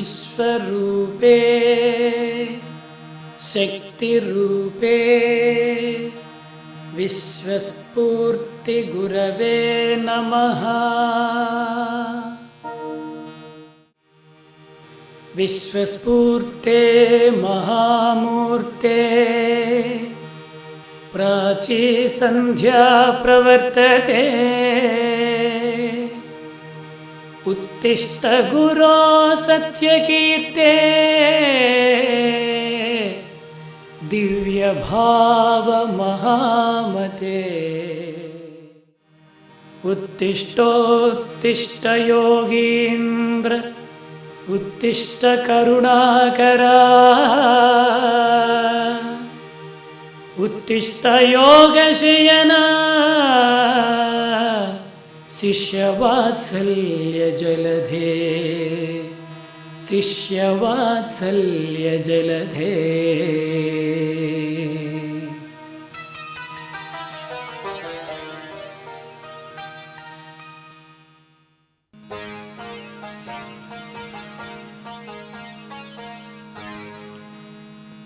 विश्वरूपे शक्तिरूपे विश्वस्फूर्तिगुरवे नमः। विश्वस्फूर्ते महामूर्ते प्राची संध्या प्रवर्तते। उत्तिष्ठ गुरो सत्यकीर्ते दिव्यभाव महामते। उत्तिष्ठोत्तिष्ठ योगीन्द्र उत्तिष्ठ करुणाकरा। उत्तिष्ठ योगशयना शिष्यवात्सल्य जलधे। शिष्यवात्सल्य जलधे।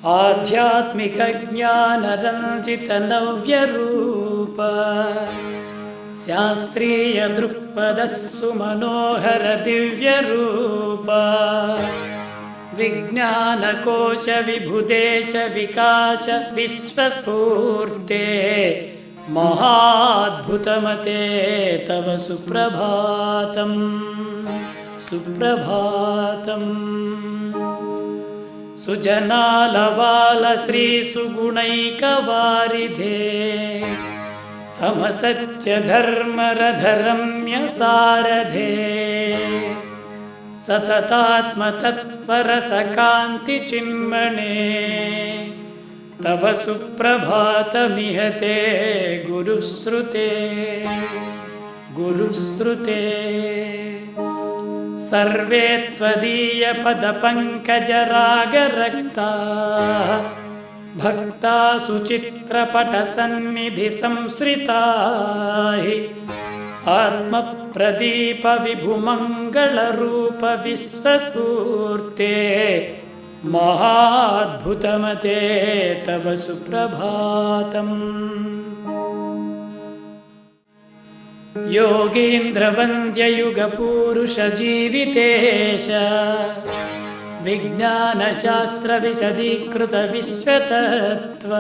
आध्यात्मिक ज्ञान रंजित नव्य रूप शास्त्रीय दृक्पद सुमनोहर दिव्य रूप। विज्ञान कोश विभुदेश विकास विश्वस्फूर्ते महाद्भुतमते तव सुप्रभातम् सुप्रभातम्। सुजनालवाल श्री सुगुणैकवारिधे समसत्य धर्मरधरम्य सारधे। सततात्म तत्पर सकान्ति चिन्मणे तव सुप्रभातमिहते गुरुश्रुते गुरुश्रुते। सर्वे त्वदीय पद पंकज राग रक्ता भक्ता सुचित्रपट सन्निधि संश्रिता। आत्म प्रदीप विभुमंगल रूप विश्वस्फूर्ते महाद्भुतमते तव सुप्रभातम्। योगीन्द्र वन्द्य युग पुरुष जीवितेश विज्ञान शास्त्र विशदीकृत विश्वतत्व।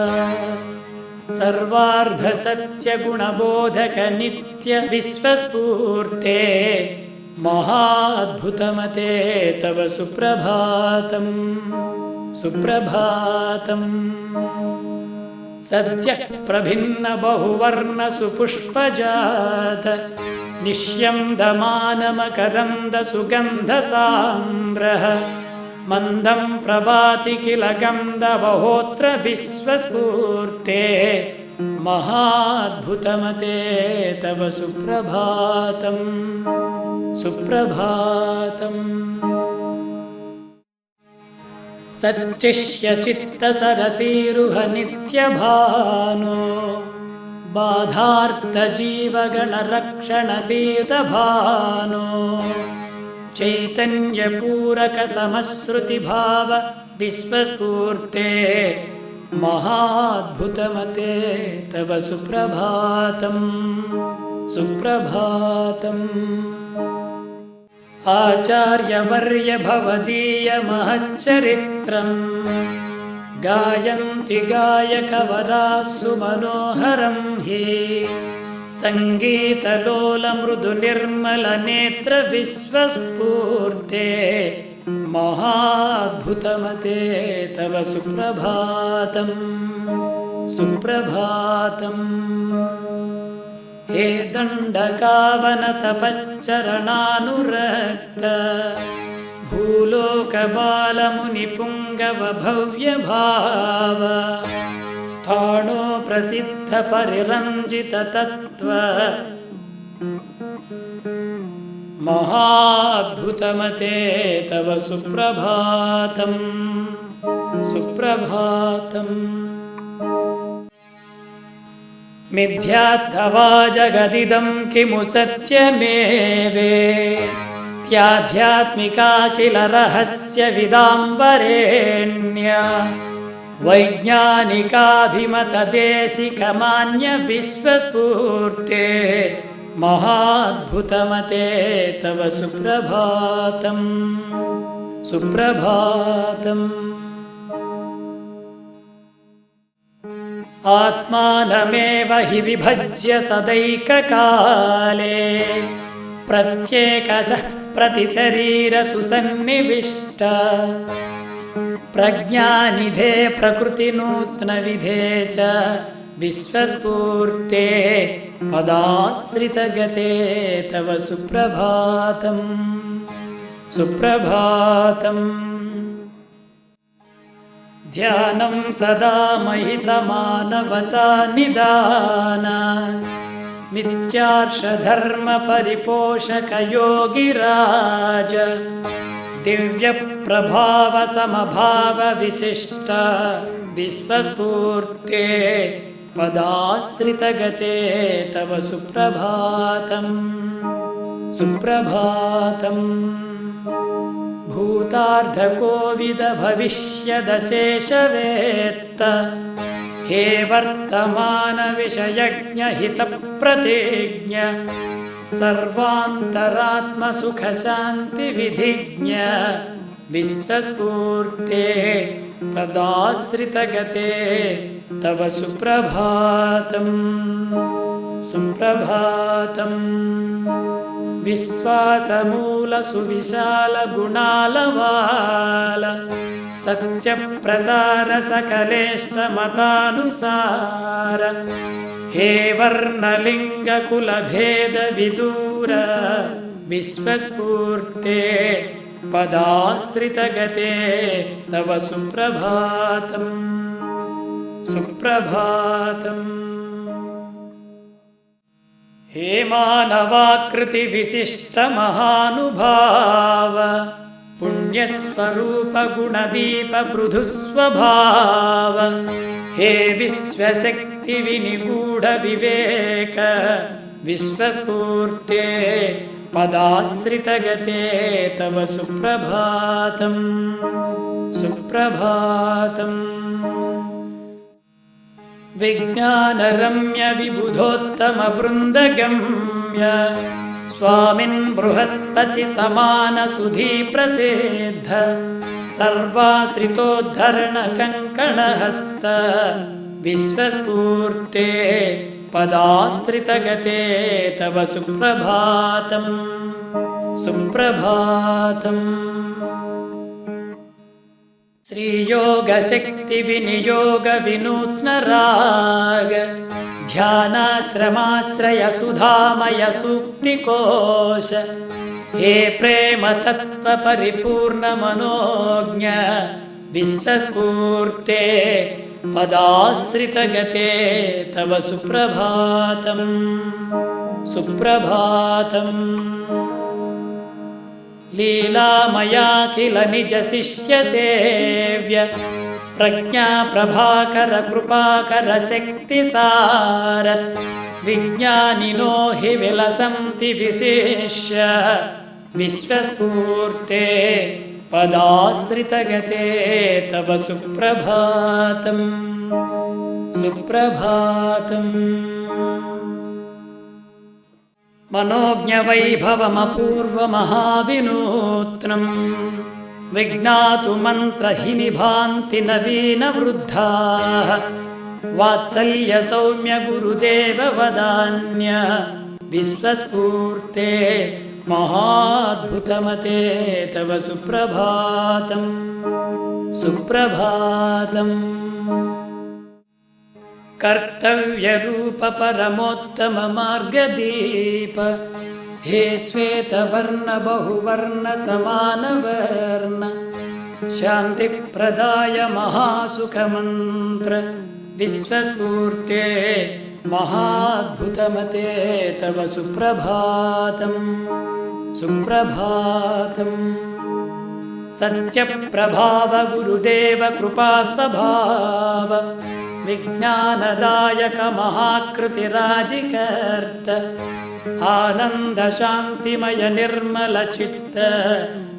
सर्वार्ध सत्य गुणबोधक नित्य विश्वस्फूर्ते महाद्भुतमते तव सुप्रभातम् सुप्रभातम्। सद्य प्रभिन्न बहुवर्ण सुपुष्पजात निष्यन्दमानमकरन्द सुगन्ध सान्द्रः। मन्दं प्रभाति किल गन्ध बहोत्र विश्वस्फूर्ते महाद्भुतमते तव सुप्रभातम् सुप्रभातम्। सच्चिष्य चित्त सरसीरुह नित्यभानो बाधार्थ जीवगण रक्षण सीतभानो। चैतन्य पूरक समश्रुति भाव विश्वस्फूर्ते महाद्भुतमते तव सुप्रभातम् सुप्रभातम्। आचार्यवर्य भवदीय महच्चरित्रम् गायन्ति गायकवराः सुमनोहरं हि। संगीतलोल मृदु निर्मल नेत्र विश्वस्फूर्ते महाद्भुतमते तव सुप्रभातम् सुप्रभातम्। हे दण्डकावन तपच्चरणानुरक्त भूलोकबालमुनिपुङ्गव भव्यभाव। स्थाणो प्रसिद्ध परिरञ्जित तत्त्व महाद्भुतमते तव सुप्रभातम् सुप्रभातम्। मिथ्यात्थवा जगदिदं किमु सत्यमेवे नित्याध्यात्मिका किल रहस्यविदाम्बरेण्या वैज्ञानिकाभिमतदेशिकमान्यविश्वस्फूर्ते महाद्भुतमते तव सुप्रभातम् सुप्रभातम्। आत्मानमेव हि विभज्य सदैककाले प्रत्येकशः प्रतिशरीरसुसन्निविष्ट प्रज्ञानिधे प्रकृतिनूत्नविधे च विश्वस्फूर्ते पदाश्रितगते तव सुप्रभातम् सुप्रभातम्। ध्यानं सदा महितमानवता निदान मिथ्यार्षधर्मपरिपोषकयोगिराज दिव्यप्रभावसमभावविशिष्ट विश्वस्फूर्ते पदाश्रितगते तव सुप्रभातम् सुप्रभातम्। भूतार्धकोविदभविष्यदशेषवेत्त हे वर्तमानविषयज्ञहितप्रतिज्ञ सर्वान्तरात्मसुखशान्तिविधिज्ञ विश्वस्फूर्ते पदाश्रितगते तव सुप्रभातम् सुप्रभातम्। विश्वासमूलसुविशालगुणालवाल सत्यप्रसारसकलेष्टमतानुसार हे वर्णलिङ्गकुलभेदविदूर विश्वस्फूर्ते पदाश्रितगते तव सुप्रभातम् सुप्रभातम्। हे मानवाकृतिविशिष्टमहानुभाव पुण्यस्वरूपगुणदीपपृथुस्वभाव हे विश्वशक्तिविनिगूढविवेक विश्वस्फूर्ते पदाश्रितगते तव सुप्रभातम् सुप्रभातम्। विज्ञानरम्य विबुधोत्तमवृन्दगम्य स्वामिन् बृहस्पति समानसुधीप्रसिद्ध सर्वाश्रितोद्धरणकङ्कणहस्त विश्वस्फूर्ते पदाश्रितगते तव सुप्रभातम् सुप्रभातम्। श्रीयोगशक्तिविनियोगविनूत्नराग ध्यानाश्रमाश्रयसुधामयसूक्तिकोश हे प्रेमतत्त्वपरिपूर्णमनोज्ञ विश्वस्फूर्ते पदाश्रितगते तव सुप्रभातम् सुप्रभातम्। लीलामयाखिल निजशिष्यसेव्य प्रज्ञाप्रभाकर कृपाकर शक्तिसार विज्ञानिनो हि विलसन्ति विशिष्य विश्वस्फूर्ते पदाश्रितगते तव सुप्रभातम् सुप्रभातम्। मनोज्ञवैभवमपूर्वमहाविनूत्नम् विज्ञातुमन्त्रहि निभान्ति नवीनवृद्धाः वात्सल्यसौम्यगुरुदेववदान्य विश्वस्फूर्ते महाद्भुतमते तव सुप्रभातम् सुप्रभातम्। कर्तव्यरूपपरमोत्तममार्गदीप हे श्वेतवर्ण बहुवर्ण समानवर्ण शान्तिप्रदाय महासुखमन्त्र विश्वस्फूर्ते महाद्भुतमते तव सुप्रभातम् सुप्रभातम्। सत्यप्रभाव गुरुदेव कृपास्वभाव विज्ञानदायक महाकृतिराजिकर्त आनंद शांतिमय निर्मल चित्त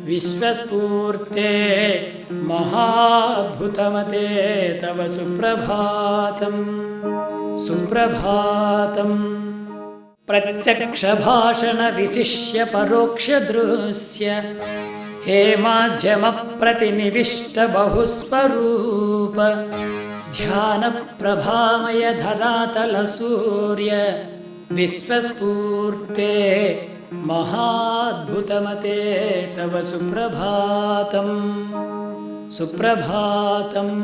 विश्वस्फूर्ते महाद्भुतमते तव सुप्रभातम् सुप्रभातम्। प्रत्यक्ष भाषण विशिष्य परोक्ष दृश्य हे माध्यम प्रतिनिविष्ट बहुस्वरूप ध्यान प्रभामय धरातल सूर्य विश्वस्फूर्ते महाद्भुतमते तव सुप्रभातम् सुप्रभातम्।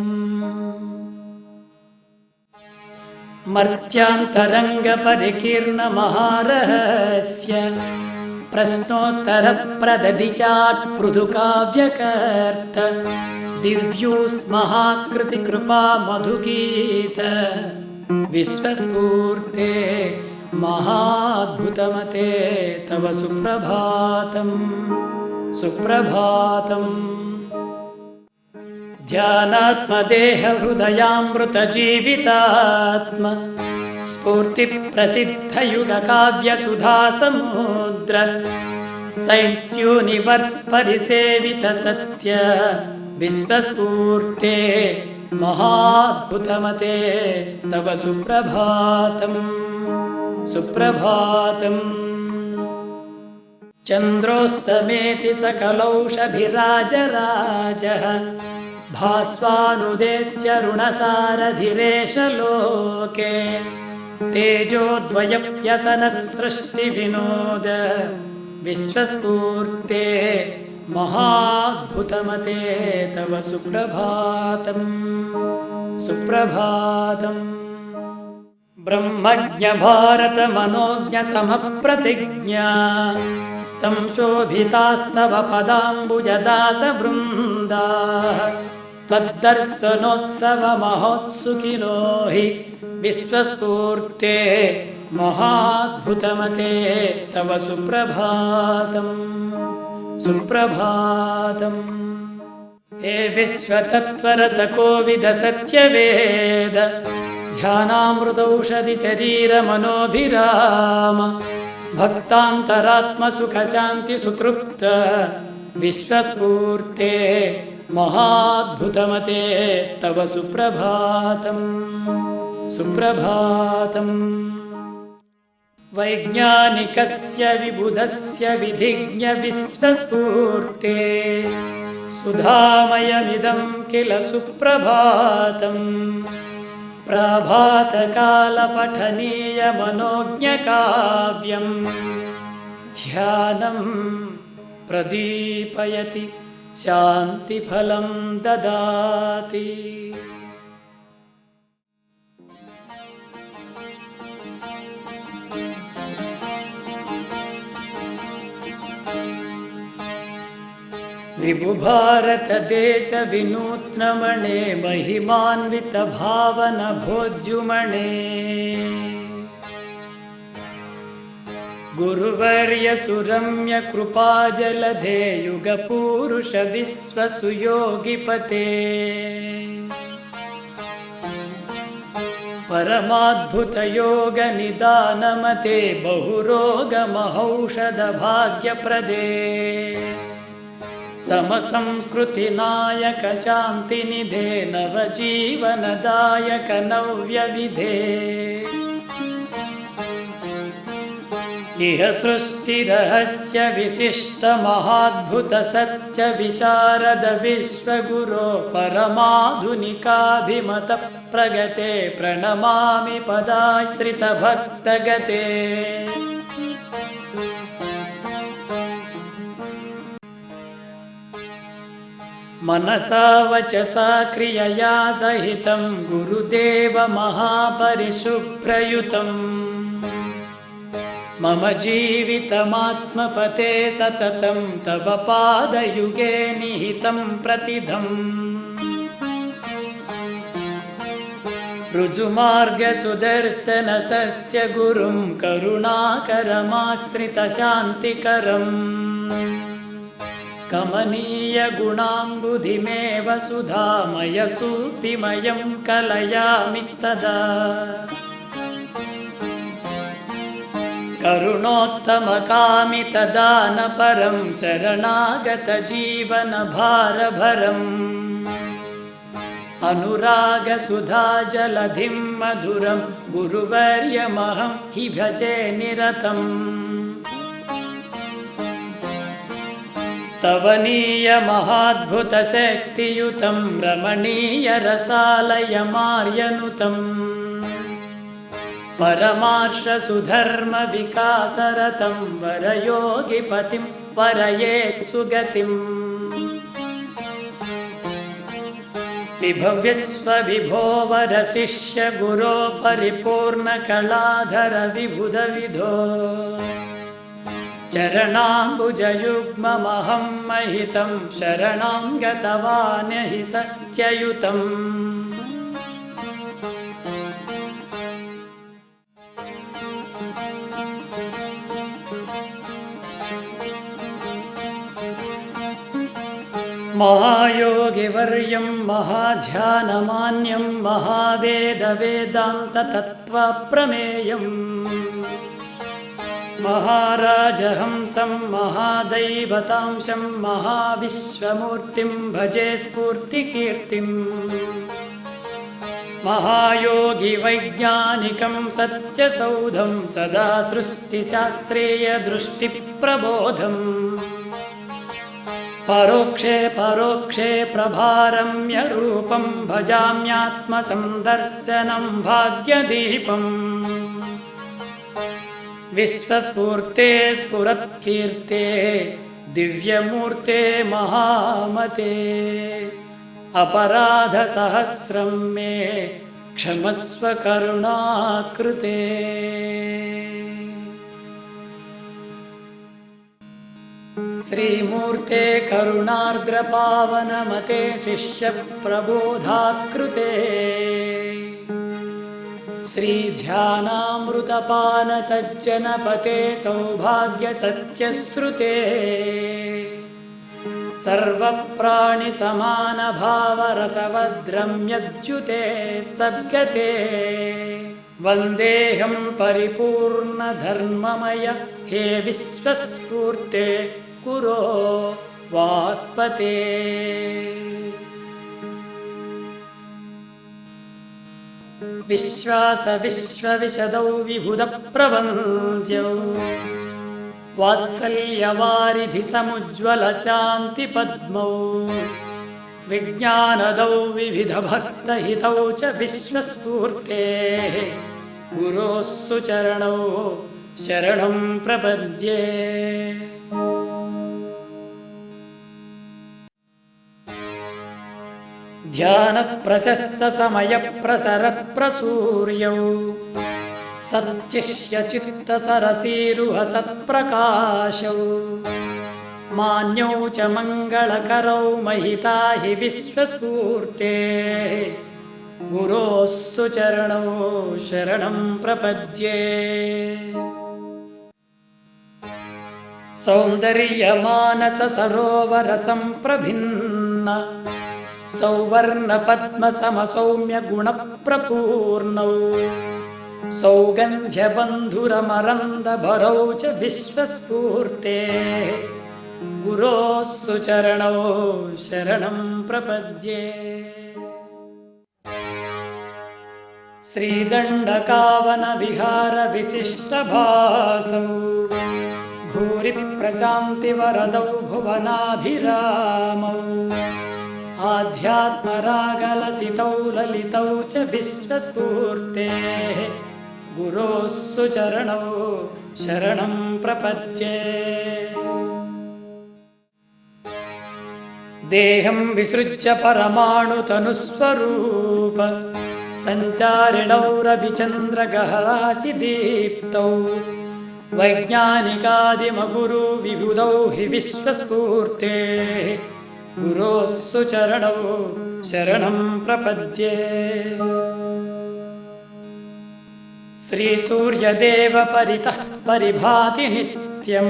मर्त्यांतरंग परिकीर्ण महारहस्य प्रश्नोत्तर प्रददिचात् पृथुकाव्यकर्त दिव्यूस्महाकृति कृपा मधुगीत विश्वस्फूर्ते महाद्भुतमते तव सुप्रभातम् सुप्रभातम्। ध्यानात्मदेह हृदयामृत जीवितात्म स्फूर्ति प्रसिद्ध युग काव्य सुधा समुद्र सैन्स यूनिवर्स परिसेवित सत्य विश्वस्फूर्ते महाद्भुतमते तव सुप्रभातम् सुप्रभातम्। चन्द्रोस्तमेति सकलौषधिराजराजः भास्वानुदेत्यरुणसारधिरेश लोके तेजोद्वयव्यसनः सृष्टिविनोद विश्वस्फूर्ते महाद्भुतमते तव सुप्रभातम् सुप्रभातम्। ब्रह्मज्ञ भारत मनोज्ञ समप्रतिज्ञा संशोभितास्तव पदाम्बुजदास वृन्दा त्वद्दर्शनोत्सव महोत्सुकिनो हि विश्वस्फूर्ते महाद्भुतमते तव सुप्रभातम् सुप्रभातम्। हे विश्वतत्त्वरसकोविद सत्यवेद ध्यानामृतौषधि शरीर मनोभिराम भक्तान्तरात्म सुख शांति सुतृप्त विश्वस्फूर्ते महाद्भुतमते तव सुप्रभातम् सुप्रभातम्। वैज्ञानिकस्य विबुधस्य विधिज्ञ विश्वस्फूर्ते सुधामयमिदं किल सुप्रभातम् प्रभातकालपठनीय मनोज्ञकाव्यं ध्यानं प्रदीपयति शान्तिफलं ददाति। विभुभारत देश विनूत्नमणे महिमान्वित भावन भोज्युमणे गुरुवर्य सुरम्य कृपाजलधे युगपूरुष विश्वसुयोगिपते परमाद्भुत योग निदानमते बहुरोगमहौषध भाग्यप्रदे समसंस्कृति नायक शांति निधे नवजीवनदायक नव्यविधे इह सृष्टिरहस्य विशिष्ट महाद्भुत सत्य विशारद विश्वगुरो परमाधुनिकाभिमत प्रगते प्रणमामि पदाश्रित भक्तगते। मनसा वचसा क्रियया सहितं गुरुदेव महापरिशुभ्रयुतम् मम जीवितमात्मपते सततं तव पादयुगे निहितं प्रतिधम् ऋजुमार्ग सुदर्शन सत्य गुरुं करुणाकरमाश्रित शान्तिकरम् कमनीयगुणाम्बुधिमेव सुधामयसूक्तिमयं कलयामि सदा। करुणोत्तमकामितदानपरं शरणागतजीवनभारभरम् अनुरागसुधाजलधिं मधुरं गुरुवर्यमहं हि भजे निरतम्। स्तवनीयमहाद्भुतशक्तियुतं रमणीयरसालयमार्यनुतम् परमार्षसुधर्मविकासरतं वरयोगिपतिं वरयेत् सुगतिम्। विभव्यस्वविभो वरशिष्य गुरो परिपूर्णकलाधर विबुधविधो चरणाम्बुजयुग्ममहं महितं शरणं गतवान् हि सत्ययुतम्। महायोगिवर्यं महाध्यानमान्यं महावेदवेदान्ततत्त्वप्रमेयम् महाराजहंसं महादैवतांशं महाविश्वमूर्तिं भजे स्फूर्तिकीर्तिम्। महायोगिवैज्ञानिकं सत्यसौधं सदा सृष्टिशास्त्रीयदृष्टिप्रबोधम् परोक्षे परोक्षे प्रभारम्यरूपं भजाम्यात्मसंदर्शनं भाग्यदीपम्। विश्वस्फूर्ते स्फुरत्कीर्ते दिव्यमूर्ते महामते अपराधसहस्रं मे क्षमस्व करुणाकृते। श्रीमूर्ते करुणार्द्रपावनमते शिष्यप्रबोधाकृते श्रीध्यानामृतपानसज्जनपते सौभाग्यसत्यश्रुते सर्वप्राणिसमानभावरसवद्रम्यच्युते सद्गते वन्देऽहं परिपूर्णधर्ममय हे विश्वस्फूर्ते गुरो वाक्पते। विश्वासविश्वविशदौ विबुधप्रवन्द्यौ वात्सल्यवारिधिसमुज्ज्वलशान्तिपद्मौ विज्ञानदौ विविधभक्तहितौ च विश्वस्फूर्तेः गुरोः सुचरणौ शरणं प्रपद्ये। ध्यानप्रशस्तसमयप्रसरत्प्रसूर्यौ सत्यश्यचित्तसरसीरुहसत्प्रकाशौ मान्यौ च मङ्गलकरौ महिता हि विश्वस्फूर्तेः गुरोः सुचरणौ शरणं प्रपद्ये। सौन्दर्यमानससरोवरसम्प्रभिन्न सौवर्णपद्मसमसौम्यगुणप्रपूर्णौ सौगन्ध्यबन्धुरमरन्दभरौ च विश्वस्फूर्तेः गुरोः सुचरणौ शरणं प्रपद्ये। श्रीदण्डकावनविहारविशिष्टभासौ भूरिप्रशान्तिवरदौ भुवनाभिरामौ आध्यात्मरागलसितौ ललितौ च विश्वस्फूर्तेः गुरोः सुचरणौ शरणं प्रपद्ये। देहं विसृज्य परमाणुतनुस्वरूप सञ्चारिणौ रविचन्द्रगहरासिदीप्तौ वैज्ञानिकादिमगुरु विबुधौ हि विश्वस्फूर्तेः गुरोः सुचरणौ शरणं प्रपद्ये। श्रीसूर्यदेव परितः परिभाति नित्यं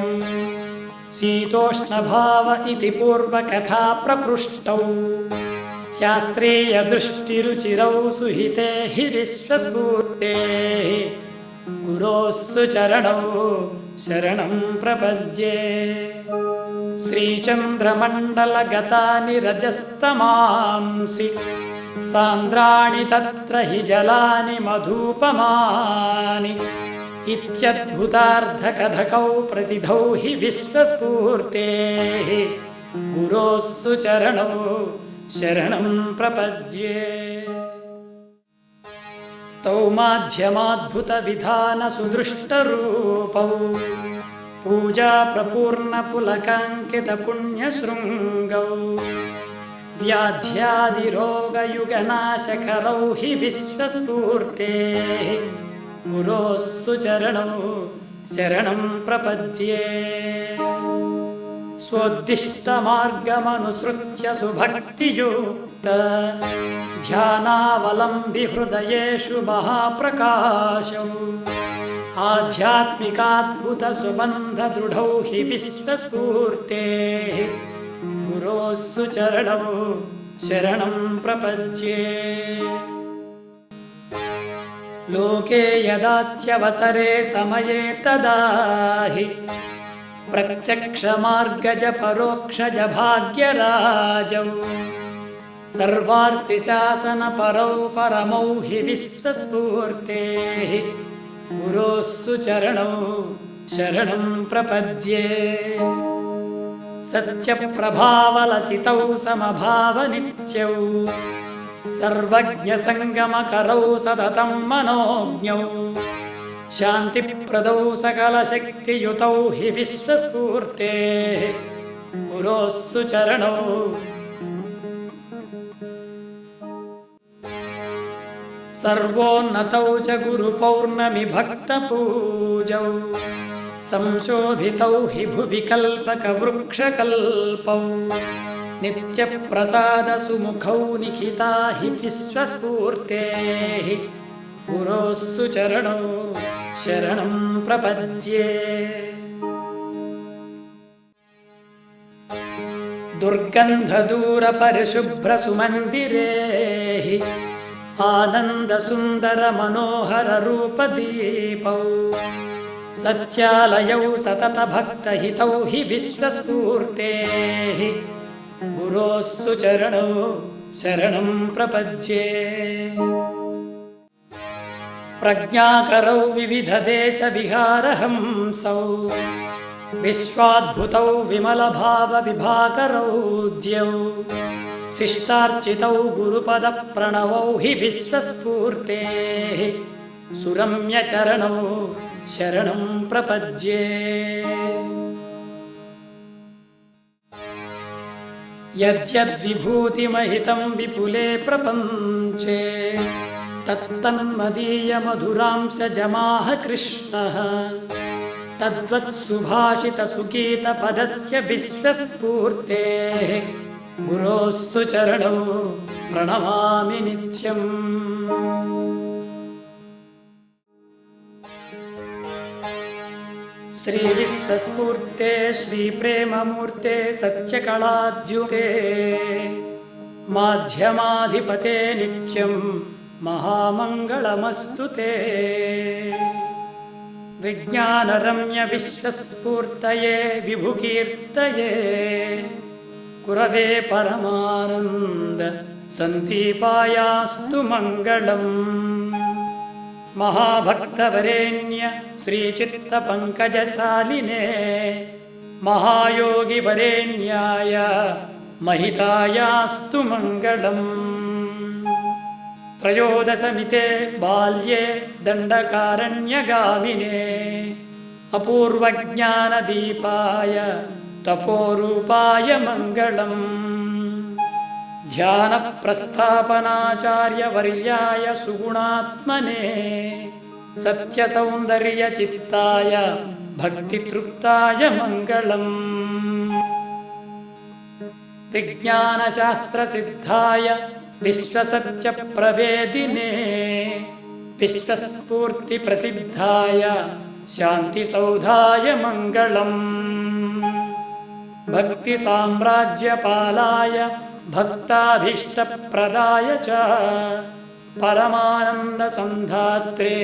शीतोष्णभाव इति पूर्वकथा प्रकृष्टौ शास्त्रीयदृष्टिरुचिरौ सुहिते हि विश्वस्फूर्तेः गुरोः सुचरणौ शरणं प्रपद्ये। श्रीचन्द्रमण्डलगतानि रजस्तमांसि सान्द्राणि तत्र हि जलानि मधुपमानि इत्यद्भुतार्धकथकौ प्रतिधौ हि विश्वस्फूर्तेः गुरोः सुचरणौ शरणं प्रपद्ये। तौ माध्यमाद्भुतविधानसुदृष्टरूपौ पूजाप्रपूर्णपुलकाङ्कितपुण्यशृङ्गौ व्याध्यादिरोगयुगनाशकरौ हि विश्वस्फूर्तेः गुरोः सुचरणौ शरणं प्रपद्ये। स्वोद्दिष्टमार्गमनुसृत्य सुभक्तियुक्त ध्यानावलम्बि हृदयेषु महाप्रकाशौ आध्यात्मिकाद्भुतसुबन्धदृढौ हि विश्वस्फूर्तेः गुरोः सुचरणौ शरणं प्रपद्ये। लोके यदात्यवसरे समये तदा हि प्रत्यक्षमार्गज परोक्षज भाग्यराजौ सर्वार्थिशासनपरौ परमौ हि विश्वस्फूर्तेः गुरोः सुचरणौ शरणं प्रपद्ये। सत्यप्रभावलसितौ समभावनित्यौ सर्वज्ञसङ्गमकरौ सततं मनोज्ञौ शान्तिप्रदौ सकलशक्तियुतौ हि विश्वस्फूर्तेः गुरोः सुचरणौ सर्वोन्नतौ च गुरुपौर्णमि भक्तपूजौ संशोभितौ हि भुवि कल्पकवृक्षकल्पौ नित्यप्रसादसुमुखौ निखिता हि विश्वस्फूर्तेः गुरोः सुचरणौ शरणं प्रपद्ये। दुर्गन्धदूरपरिशुभ्रसुमन्दिरे हि आनन्दसुन्दरमनोहररूपदीपौ सत्यालयौ सततभक्तहितौ हि विश्वस्फूर्तेः गुरोः सुचरणौ शरणं प्रपद्ये। प्रज्ञाकरौ विविधदेशविहारहंसौ विश्वाद्भुतौ विमलभावविभाकरौ द्यौ शिष्टार्चितौ गुरुपदप्रणवौ हि विश्वस्फूर्तेः सुरम्यचरणौ शरणं प्रपद्ये। यद्यद्विभूतिमहितं विपुले प्रपञ्चे तत्तन्मदीयमधुरांशजमाः कृष्णः तद्वत्सुभाषितसुगीतपदस्य विश्वस्फूर्तेः गुरोः सुचरणौ प्रणमामि नित्यम्। श्रीविश्वस्फूर्ते श्रीप्रेममूर्ते सत्यकलाद्युते माध्यमाधिपते नित्यं महामङ्गलमस्तु ते। विज्ञानरम्य विश्वस्फूर्तये विभुकीर्तये कुरवे परमानन्द सन्दीपायास्तु मङ्गलम्। महाभक्तवरेण्य श्रीचित्तपङ्कजशालिने महायोगिवरेण्याय महितायास्तु मङ्गलम्। त्रयोदशमिते बाल्ये दण्डकारण्यगामिने अपूर्वज्ञानदीपाय तपोरूपाय मङ्गलम्। ध्यानप्रस्थापनाचार्यवर्याय सुगुणात्मने सत्यसौन्दर्यचित्ताय भक्तितृप्ताय मङ्गलम्। विज्ञानशास्त्रसिद्धाय विश्वसत्यप्रवेदिने विश्वस्फूर्तिप्रसिद्धाय शान्तिसौधाय मङ्गलम्। भक्तिसाम्राज्यपालाय भक्ताभीष्टप्रदाय च परमानन्दसन्धात्रे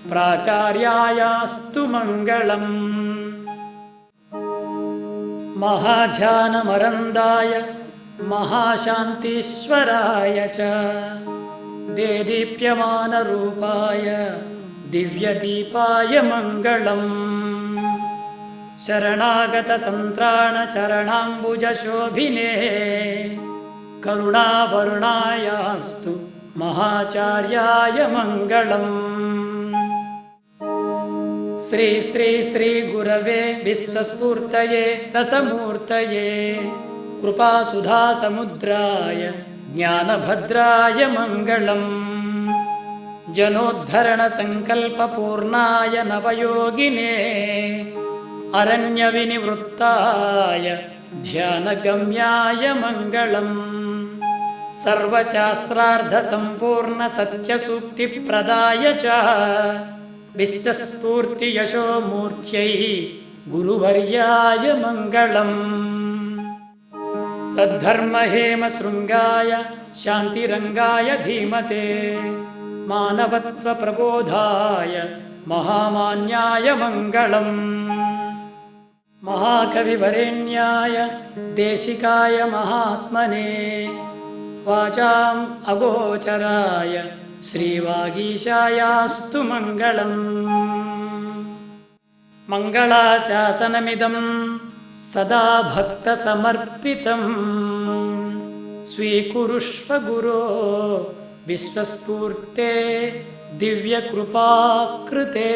प्राचार्यायास्तु मङ्गलम्। महाध्यानमरन्दाय महाशान्तीश्वराय च देदीप्यमानरूपाय दिव्यदीपाय मङ्गलम्। शरणागतसन्त्राणचरणाम्बुजशोभिने करुणावरुणायास्तु महाचार्याय मङ्गलम्। श्री श्री श्री गुरवे विश्वस्फूर्तये रसमूर्तये कृपासुधासमुद्राय ज्ञानभद्राय मङ्गलम्। जनोद्धरणसङ्कल्पपूर्णाय नवयोगिने अरण्यविनिवृत्ताय ध्यानगम्याय मङ्गलम्। सर्वशास्त्रार्थसम्पूर्णसत्यसूक्तिप्रदाय च विश्वस्फूर्तियशोमूर्त्यै गुरुवर्याय मङ्गलम्। सद्धर्महेमशृङ्गाय शान्तिरङ्गाय धीमते मानवत्वप्रबोधाय महामान्याय मङ्गलम्। महाकविवरेण्याय देशिकाय महात्मने वाचाम् अगोचराय श्रीवागीशायास्तु मङ्गलम्। मङ्गलाशासनमिदं सदा भक्तसमर्पितं स्वीकुरुष्व गुरो विश्वस्फूर्ते दिव्यकृपाकृते।